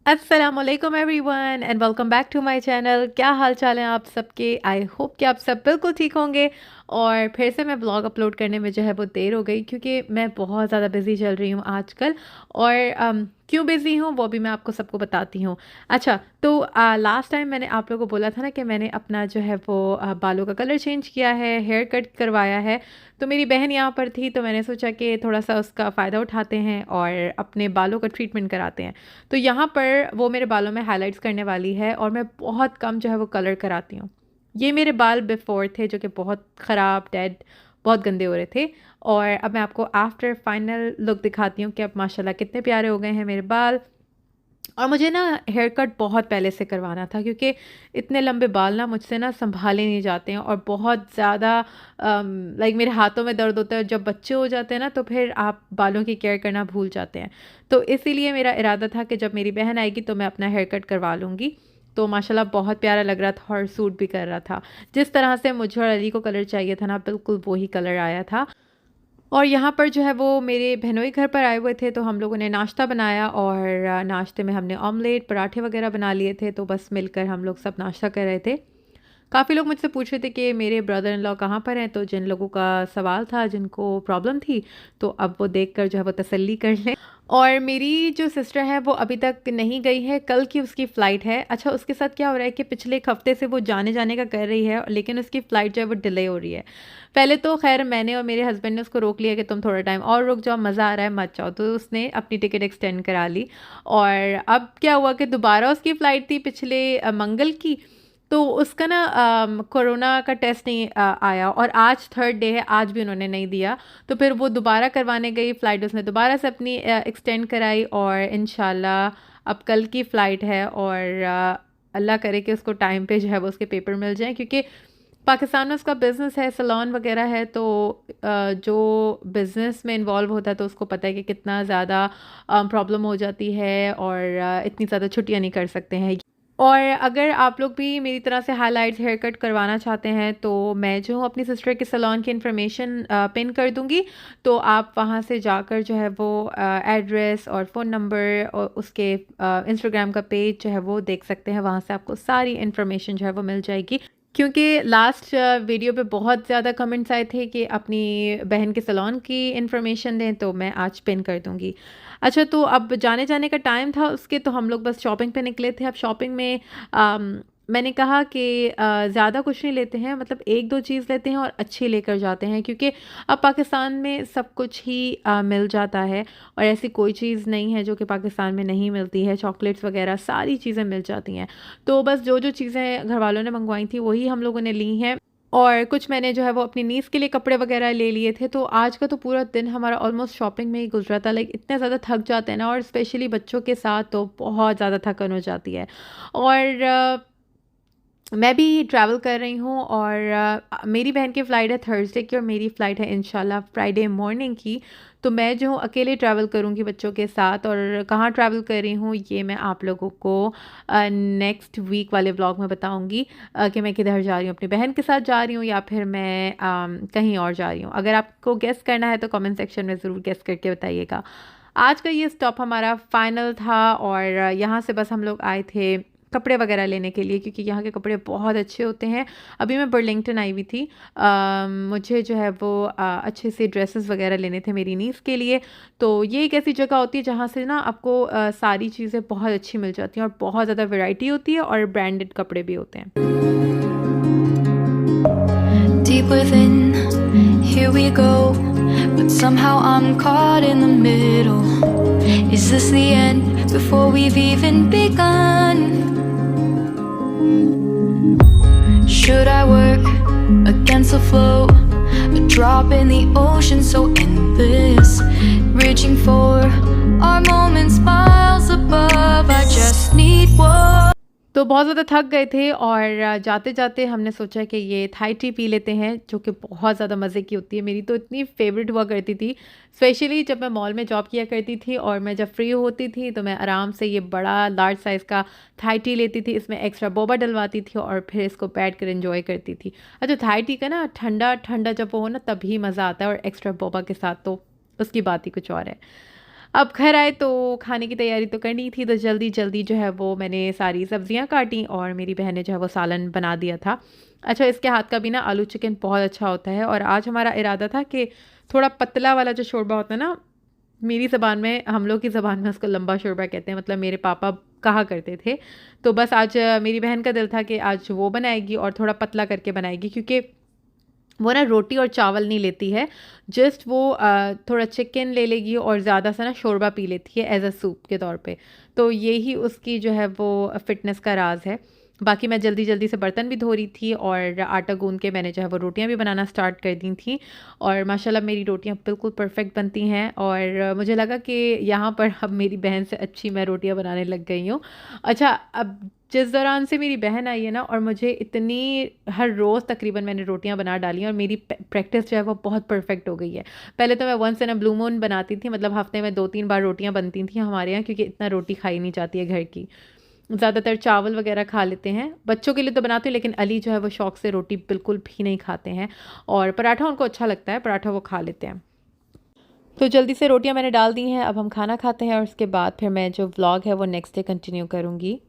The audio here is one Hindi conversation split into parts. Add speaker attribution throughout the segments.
Speaker 1: अस्सलामुअलैकुम everyone and welcome back to my channel. क्या हाल चाल है आप सबके? आई होप कि आप सब बिल्कुल ठीक होंगे। और फिर से मैं ब्लॉग अपलोड करने में जो है वो देर हो गई क्योंकि मैं बहुत ज़्यादा बिज़ी चल रही हूँ आजकल। और क्यों बिज़ी हूँ वो भी मैं आपको सबको बताती हूँ। अच्छा, तो लास्ट टाइम मैंने आप लोगों को बोला था ना कि मैंने अपना जो है वो बालों का कलर चेंज किया है, हेयर कट करवाया है। तो मेरी बहन यहाँ पर थी तो मैंने सोचा कि थोड़ा सा उसका फ़ायदा उठाते हैं और अपने बालों का ट्रीटमेंट कराते हैं। तो यहाँ पर वो मेरे बालों में हाइलाइट्स करने वाली है और मैं बहुत कम जो है वो कलर कराती हूँ। ये मेरे बाल बिफ़ोर थे जो कि बहुत ख़राब, डेड, बहुत गंदे हो रहे थे। और अब मैं आपको आफ्टर फाइनल लुक दिखाती हूँ कि अब माशाल्लाह कितने प्यारे हो गए हैं मेरे बाल। और मुझे ना हेयर कट बहुत पहले से करवाना था क्योंकि इतने लंबे बाल ना मुझसे ना सँभाले नहीं जाते हैं और बहुत ज़्यादा लाइक मेरे हाथों में दर्द होता है। जब बच्चे हो जाते हैं ना तो फिर आप बालों की केयर करना भूल जाते हैं। तो इसीलिए मेरा इरादा था कि जब मेरी बहन आएगी तो मैं अपना हेयर कट करवा लूँगी। तो माशाल्लाह बहुत प्यारा लग रहा था और सूट भी कर रहा था। जिस तरह से मुझे और अली को कलर चाहिए था ना, बिल्कुल वही कलर आया था। और यहाँ पर जो है वो मेरे बहनोई घर पर आए हुए थे तो हम लोगों ने नाश्ता बनाया और नाश्ते में हमने ऑमलेट, पराठे वगैरह बना लिए थे। तो बस मिलकर हम लोग सब नाश्ता कर रहे थे। काफ़ी लोग मुझसे पूछ रहे थे कि मेरे ब्रदर इन लॉ कहाँ पर हैं, तो जिन लोगों का सवाल था, जिनको प्रॉब्लम थी, तो अब वो देखकर जो है वो तसल्ली कर लें। और मेरी जो सिस्टर है वो अभी तक नहीं गई है, कल की उसकी फ़्लाइट है। अच्छा, उसके साथ क्या हो रहा है कि पिछले एक हफ़्ते से वो जाने-जाने का कर रही है, लेकिन उसकी फ़्लाइट जो है वो डिले हो रही है। पहले तो ख़ैर मैंने और मेरे हस्बैंड ने उसको रोक लिया कि तुम थोड़ा टाइम और रुक जाओ, मज़ा आ रहा है, मत जाओ। तो उसने अपनी टिकट एक्सटेंड करा ली। और अब क्या हुआ कि दोबारा उसकी फ़्लाइट थी पिछले मंगल की। तो उसका ना कोरोना का टेस्ट नहीं आया और आज थर्ड डे है, आज भी उन्होंने नहीं दिया। तो फिर वो दोबारा करवाने गई, फ़्लाइट उसने दोबारा से अपनी एक्सटेंड कराई और इंशाल्लाह अब कल की फ़्लाइट है। और अल्लाह करे कि उसको टाइम पे जो है वो उसके पेपर मिल जाएँ क्योंकि पाकिस्तान में उसका बिज़नेस है, सैलून वगैरह है। तो जो बिज़नेस में इन्वॉल्व होता है तो उसको पता है कि कितना ज़्यादा प्रॉब्लम हो जाती है और इतनी ज़्यादा छुट्टियाँ नहीं कर सकते हैं। और अगर आप लोग भी मेरी तरह से हाइलाइट्स हेयर कट करवाना चाहते हैं तो मैं जो हूँ अपनी सिस्टर के सैलून की इन्फॉर्मेशन पिन कर दूँगी। तो आप वहाँ से जाकर जो है वो एड्रेस और फ़ोन नंबर और उसके इंस्टाग्राम का पेज जो है वो देख सकते हैं। वहाँ से आपको सारी इन्फॉर्मेशन जो है वो मिल जाएगी। क्योंकि लास्ट वीडियो पे बहुत ज़्यादा कमेंट्स आए थे कि अपनी बहन के सैलून की इन्फॉर्मेशन दें, तो मैं आज पिन कर दूँगी। अच्छा, तो अब जाने-जाने का टाइम था उसके, तो हम लोग बस शॉपिंग पे निकले थे। अब शॉपिंग में मैंने कहा कि ज़्यादा कुछ नहीं लेते हैं, मतलब 1-2 चीज़ लेते हैं और अच्छी लेकर जाते हैं क्योंकि अब पाकिस्तान में सब कुछ ही मिल जाता है और ऐसी कोई चीज़ नहीं है जो कि पाकिस्तान में नहीं मिलती है। चॉकलेट्स वगैरह सारी चीज़ें मिल जाती हैं। तो बस जो-जो चीज़ें घरवालों ने मंगवाई थी वही हम लोगों ने ली हैं। और कुछ मैंने जो है वो अपनी नीज़ के लिए कपड़े वगैरह ले लिए थे। तो आज का तो पूरा दिन हमारा ऑलमोस्ट शॉपिंग में ही गुज़रा था। लाइक इतने ज़्यादा थक जाते हैं ना, और स्पेशली बच्चों के साथ तो बहुत ज़्यादा थकन हो जाती है। और मैं भी ट्रैवल कर रही हूँ और मेरी बहन की फ़्लाइट है थर्सडे की और मेरी फ़्लाइट है इंशाल्लाह फ्राइडे मॉर्निंग की। तो मैं जो हूँ अकेले ट्रैवल करूँगी बच्चों के साथ। और कहाँ ट्रैवल कर रही हूँ ये मैं आप लोगों को नेक्स्ट वीक वाले व्लॉग में बताऊँगी कि मैं किधर जा रही हूँ, अपनी बहन के साथ जा रही हूँ या फिर मैं कहीं और जा रही हूँ। अगर आपको गेस करना है तो कमेंट सेक्शन में ज़रूर गेस करके बताइएगा। आज का ये स्टॉप हमारा फाइनल था और यहाँ से बस हम लोग आए थे कपड़े वगैरह लेने के लिए क्योंकि यहाँ के कपड़े बहुत अच्छे होते हैं। अभी मैं बर्लिंगटन आई हुई थी। मुझे जो है वो अच्छे से ड्रेसेस वगैरह लेने थे मेरी नीज़ के लिए। तो ये एक ऐसी जगह होती है जहाँ से ना आपको सारी चीज़ें बहुत अच्छी मिल जाती हैं और बहुत ज़्यादा वैरायटी होती है और ब्रांडेड कपड़े भी होते हैं।
Speaker 2: Deep within, here we go, but somehow I'm caught in the middle. Is this the end before we've even begun? Should I work against the flow? A drop in the ocean so endless, reaching for our moments miles above. I just need one.
Speaker 1: तो बहुत ज़्यादा थक गए थे और जाते-जाते हमने सोचा कि ये थाई टी पी लेते हैं जो कि बहुत ज़्यादा मज़े की होती है। मेरी तो इतनी फ़ेवरेट हुआ करती थी, स्पेशली जब मैं मॉल में जॉब किया करती थी और मैं जब फ्री होती थी तो मैं आराम से ये बड़ा लार्ज साइज़ का थाई टी लेती थी। इसमें एक्स्ट्रा बोबा डलवाती थी और फिर इसको बैठ कर एंजॉय करती थी। अच्छा, थाई टी का ना ठंडा-ठंडा जब वो हो ना तभी मज़ा आता है और एक्स्ट्रा बोबा के साथ तो उसकी बात ही कुछ और है। अब घर आए तो खाने की तैयारी तो करनी थी, तो जल्दी जल्दी जो है वो मैंने सारी सब्जियां काटी और मेरी बहन ने जो है वो सालन बना दिया था। अच्छा, इसके हाथ का भी ना आलू चिकन बहुत अच्छा होता है। और आज हमारा इरादा था कि थोड़ा पतला वाला जो शोरबा होता है ना, मेरी ज़बान में, हम लोग की ज़बान में उसको लंबा शोरबा कहते हैं, मतलब मेरे पापा कहा करते थे। तो बस आज मेरी बहन का दिल था कि आज वो बनाएगी और थोड़ा पतला करके बनाएगी, क्योंकि वो ना रोटी और चावल नहीं लेती है, जस्ट वो थोड़ा चिकन ले लेगी और ज़्यादा सा ना शोरबा पी लेती है एज अ सूप के तौर पे। तो यही उसकी जो है वो फ़िटनेस का राज है। बाकी मैं जल्दी जल्दी से बर्तन भी धो रही थी और आटा गूंद के मैंने जो है वो रोटियां भी बनाना स्टार्ट कर दी थी। और माशाल्लाह मेरी रोटियां बिल्कुल परफेक्ट बनती हैं और मुझे लगा कि यहाँ पर अब मेरी बहन से अच्छी मैं रोटियां बनाने लग गई हूँ। अच्छा, अब जिस दौरान से मेरी बहन आई है ना, और मुझे इतनी, हर रोज़ तकरीबन मैंने रोटियां बना डाली हैं और मेरी प्रैक्टिस जो है वो बहुत परफेक्ट हो गई है। पहले तो मैं once in a blue moon बनाती थी, मतलब हफ्ते में 2-3 बार रोटियां बनती थी हमारे यहाँ, क्योंकि इतना रोटी खाई नहीं जाती है घर की। ज़्यादातर चावल वगैरह खा लेते हैं, बच्चों के लिए तो बनाती हूँ, लेकिन अली जो है वो शौक से रोटी बिल्कुल भी नहीं खाते हैं। और पराठा उनको अच्छा लगता है, पराठा वो खा लेते हैं। तो जल्दी से रोटियां मैंने डाल दी हैं, अब हम खाना खाते हैं और उसके बाद फिर मैं जो व्लॉग है वो नेक्स्ट डे कंटिन्यू करूँगी।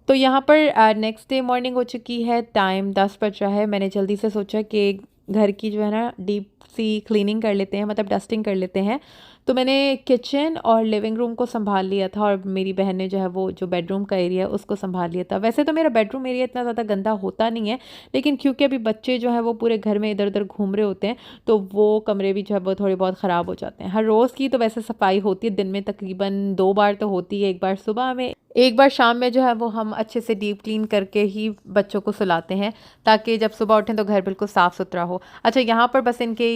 Speaker 1: तो यहाँ पर नेक्स्ट डे मॉर्निंग हो चुकी है, टाइम 10 बज रहा है। मैंने जल्दी से सोचा कि घर की जो है ना डीप सी क्लीनिंग कर लेते हैं, मतलब डस्टिंग कर लेते हैं। तो मैंने किचन और लिविंग रूम को संभाल लिया था और मेरी बहन ने जो है वो जो बेडरूम का एरिया है उसको संभाल लिया था। वैसे तो मेरा बेडरूम एरिया इतना ज़्यादा गंदा होता नहीं है, लेकिन क्योंकि अभी बच्चे जो है वो पूरे घर में इधर उधर घूम रहे होते हैं, तो वो कमरे भी जो है वो थोड़े बहुत ख़राब हो जाते हैं। हर रोज़ की तो वैसे सफाई होती है, दिन में तकरीबन 2 बार तो होती है, एक बार सुबह में, एक बार शाम में जो है वो हम अच्छे से डीप क्लीन करके ही बच्चों को सुलाते हैं, ताकि जब सुबह उठें तो घर बिल्कुल साफ़ सुथरा हो। अच्छा, यहाँ पर बस इनके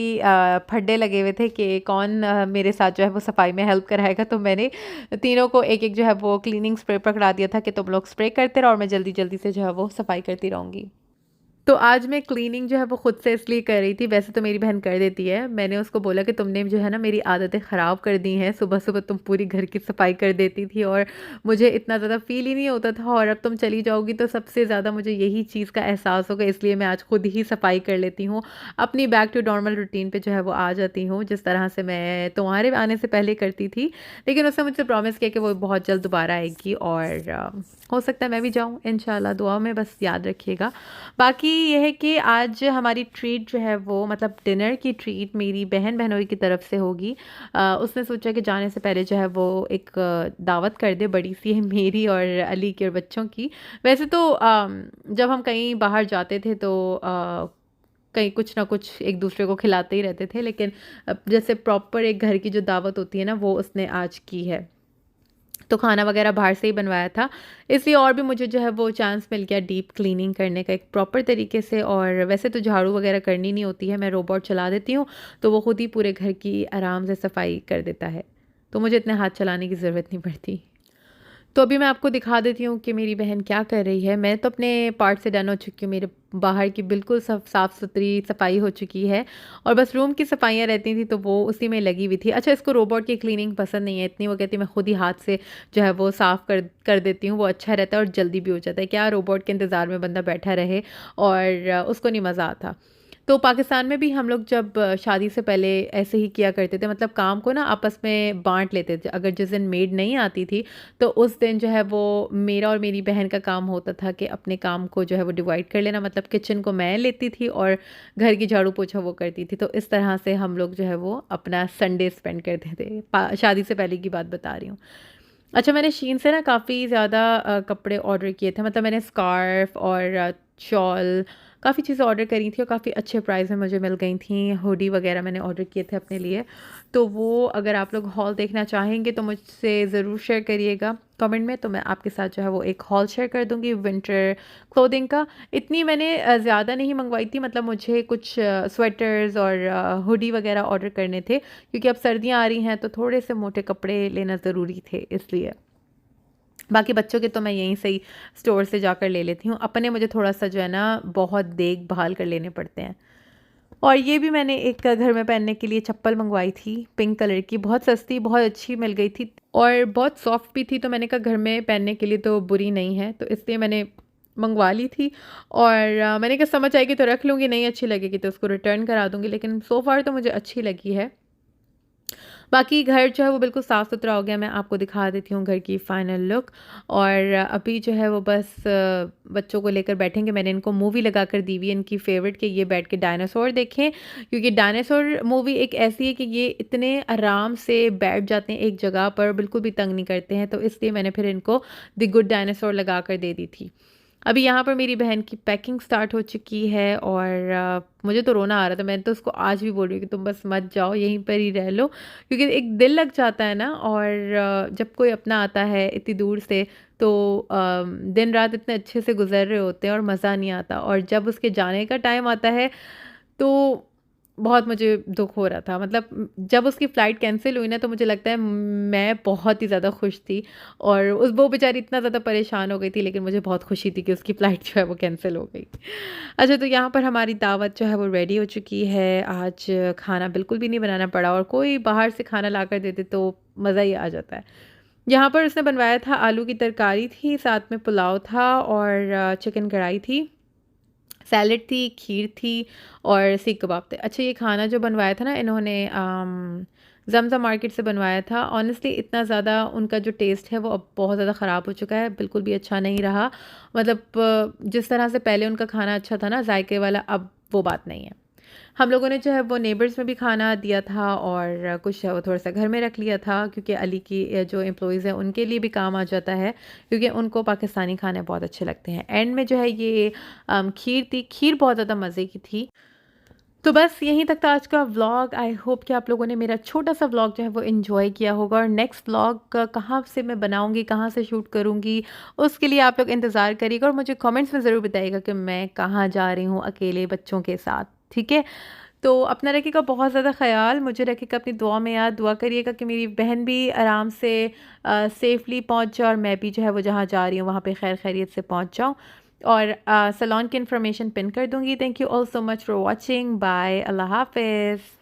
Speaker 1: फड्डे लगे हुए थे कि कौन मेरे साथ जो है वो सफाई में हेल्प कराएगा, तो मैंने तीनों को एक एक जो है वो क्लीनिंग स्प्रे पकड़ा दिया था कि तुम लोग स्प्रे करते रहो और मैं जल्दी जल्दी से जो है वो सफाई करती रहूँगी। तो आज मैं क्लीनिंग जो है वो खुद से इसलिए कर रही थी, वैसे तो मेरी बहन कर देती है। मैंने उसको बोला कि तुमने जो है ना मेरी आदतें ख़राब कर दी हैं, सुबह सुबह तुम पूरी घर की सफाई कर देती थी और मुझे इतना ज़्यादा फील ही नहीं होता था, और अब तुम चली जाओगी तो सबसे ज़्यादा मुझे यही चीज़ का एहसास होगा, इसलिए मैं आज खुद ही सफाई कर लेती हूँ। अपनी बैक टू नॉर्मल रूटीन पे जो है वो आ जाती हूँ, जिस तरह से मैं तुम्हारे आने से पहले करती थी। लेकिन उसने मुझसे प्रॉमिस किया कि वो बहुत जल्द दोबारा आएगी और हो सकता है मैं भी जाऊँ इंशाल्लाह, दुआ में बस याद रखिएगा। बाकी ये है कि आज हमारी ट्रीट जो है वो, मतलब डिनर की ट्रीट मेरी बहन बहनोई की तरफ से होगी। उसने सोचा कि जाने से पहले जो है वो एक दावत कर दे बड़ी सी, मेरी और अली के और बच्चों की। वैसे तो जब हम कहीं बाहर जाते थे तो कहीं कुछ ना कुछ एक दूसरे को खिलाते ही रहते थे, लेकिन जैसे प्रॉपर एक घर की जो दावत होती है ना, वो उसने आज की है। तो खाना वगैरह बाहर से ही बनवाया था, इसलिए और भी मुझे जो है वो चांस मिल गया डीप क्लीनिंग करने का एक प्रॉपर तरीके से। और वैसे तो झाड़ू वगैरह करनी नहीं होती है, मैं रोबोट चला देती हूँ, तो वो खुद ही पूरे घर की आराम से सफाई कर देता है, तो मुझे इतने हाथ चलाने की ज़रूरत नहीं पड़ती। तो अभी मैं आपको दिखा देती हूँ कि मेरी बहन क्या कर रही है। मैं तो अपने पार्ट से डन हो चुकी हूँ, मेरे बाहर की बिल्कुल सब साफ़ सुथरी सफाई हो चुकी है और बस रूम की सफाइयाँ रहती थी तो वो उसी में लगी हुई थी। अच्छा, इसको रोबोट की क्लीनिंग पसंद नहीं है इतनी, वो कहती है मैं खुद ही हाथ से जो है वो साफ़ कर देती हूँ, वो अच्छा रहता है और जल्दी भी हो जाता है। क्या रोबोट के इंतज़ार में बंदा बैठा रहे, और उसको नहीं मज़ा आता। तो पाकिस्तान में भी हम लोग जब शादी से पहले ऐसे ही किया करते थे, मतलब काम को ना आपस में बांट लेते थे। अगर जिस दिन मेड नहीं आती थी तो उस दिन जो है वो मेरा और मेरी बहन का काम होता था कि अपने काम को जो है वो डिवाइड कर लेना, मतलब किचन को मैं लेती थी और घर की झाड़ू पोछा वो करती थी। तो इस तरह से हम लोग जो है वो अपना संडे स्पेंड करते थे, शादी से पहले की बात बता रही हूँ। अच्छा, मैंने शीन से ना काफ़ी ज़्यादा कपड़े ऑर्डर किए थे, मतलब मैंने स्कार्फ़ और शॉल काफ़ी चीज़ें ऑर्डर करी थी और काफ़ी अच्छे प्राइस में मुझे मिल गई थी। हुडी वगैरह मैंने ऑर्डर किए थे अपने लिए, तो वो अगर आप लोग हॉल देखना चाहेंगे तो मुझसे ज़रूर शेयर करिएगा कमेंट में, तो मैं आपके साथ जो है वो एक हॉल शेयर कर दूँगी विंटर क्लोथिंग का। इतनी मैंने ज़्यादा नहीं मंगवाई थी, मतलब मुझे कुछ स्वेटर्स और हुडी वगैरह ऑर्डर करने थे, क्योंकि अब सर्दियाँ आ रही हैं तो थोड़े से मोटे कपड़े लेना ज़रूरी थे इसलिए। बाकी बच्चों के तो मैं यहीं से ही स्टोर से जाकर ले लेती हूँ, अपने मुझे थोड़ा-सा जो है ना बहुत देखभाल कर लेने पड़ते हैं। और ये भी मैंने एक घर में पहनने के लिए चप्पल मंगवाई थी पिंक कलर की, बहुत सस्ती, बहुत अच्छी मिल गई थी और बहुत सॉफ्ट भी थी, तो मैंने कहा घर में पहनने के लिए तो बुरी नहीं है, तो इसलिए मैंने मंगवा ली थी। और मैंने कहा समझ आएगी तो रख लूँगी, नहीं अच्छी लगेगी तो उसको रिटर्न करा दूँगी, लेकिन सो फार तो मुझे अच्छी लगी है। बाकी घर जो है वो बिल्कुल साफ़ सुथरा हो गया। मैं आपको दिखा देती हूँ घर की फ़ाइनल लुक। और अभी जो है वो बस बच्चों को लेकर बैठेंगे। मैंने इनको मूवी लगा कर दी हुई है इनकी फ़ेवरेट, कि ये बैठ के डायनासोर देखें, क्योंकि डायनासोर मूवी एक ऐसी है कि ये इतने आराम से बैठ जाते हैं एक जगह पर, बिल्कुल भी तंग नहीं करते हैं। तो इसलिए मैंने फिर इनको द गुड डायनासोर लगा कर दे दी थी। अभी यहाँ पर मेरी बहन की पैकिंग स्टार्ट हो चुकी है और मुझे तो रोना आ रहा था। मैं तो उसको आज भी बोल रही हूँ कि तुम बस मत जाओ, यहीं पर ही रह लो, क्योंकि एक दिल लग जाता है ना। और जब कोई अपना आता है इतनी दूर से, तो दिन रात इतने अच्छे से गुजर रहे होते हैं और मज़ा नहीं आता, और जब उसके जाने का टाइम आता है तो बहुत मुझे दुख हो रहा था। मतलब जब उसकी फ़्लाइट कैंसिल हुई ना, तो मुझे लगता है मैं बहुत ही ज़्यादा खुश थी, और वो बेचारी इतना ज़्यादा परेशान हो गई थी, लेकिन मुझे बहुत खुशी थी कि उसकी फ़्लाइट जो है वो कैंसिल हो गई। अच्छा, तो यहाँ पर हमारी दावत जो है वो रेडी हो चुकी है। आज खाना बिल्कुल भी नहीं बनाना पड़ा, और कोई बाहर से खाना ला कर देते तो मज़ा ही आ जाता है। यहाँ पर उसने बनवाया था, आलू की तरकारी थी, साथ में पुलाव था और चिकन कढ़ाई थी, सैलेड थी, खीर थी और सीख कबाब थे। अच्छा, ये खाना जो बनवाया था ना इन्होंने, ज़मज़म मार्केट से बनवाया था। ऑनेस्टली इतना ज़्यादा उनका जो टेस्ट है वो अब बहुत ज़्यादा ख़राब हो चुका है, बिल्कुल भी अच्छा नहीं रहा। मतलब जिस तरह से पहले उनका खाना अच्छा था ना, जायके वाला, अब वो बात नहीं है। हम लोगों ने जो है वो नेबर्स में भी खाना दिया था, और कुछ है वो थोड़ा-सा घर में रख लिया था, क्योंकि अली की जो एम्प्लॉइज़ हैं उनके लिए भी काम आ जाता है, क्योंकि उनको पाकिस्तानी खाने बहुत अच्छे लगते हैं। एंड में जो है ये खीर थी, खीर बहुत ज़्यादा मज़े की थी। तो बस यहीं तक था आज का व्लॉग। आई होप कि आप लोगों ने मेरा छोटा-सा व्लॉग जो है वो एन्जॉय किया होगा, और नेक्स्ट व्लॉग कहाँ से मैं बनाऊँगी, कहाँ से शूट करूँगी, उसके लिए आप लोग इंतज़ार करिएगा, और मुझे कमेंट्स में ज़रूर बताइएगा कि मैं कहाँ जा रही हूँ अकेले बच्चों के साथ, ठीक है? तो अपना रखिएगा बहुत ज़्यादा ख़याल, मुझे रखिएगा अपनी दुआ में याद। दुआ करिएगा कि मेरी बहन भी आराम से सेफ़ली पहुँच जाए, और मैं भी जो है वो जहाँ जा रही हूँ वहाँ पे खैर खैरियत से पहुँच जाऊँ। और सैलून की इन्फॉर्मेशन पिन कर दूँगी। Thank you all so much for watching. Bye, अल्लाह हाफ़िज़।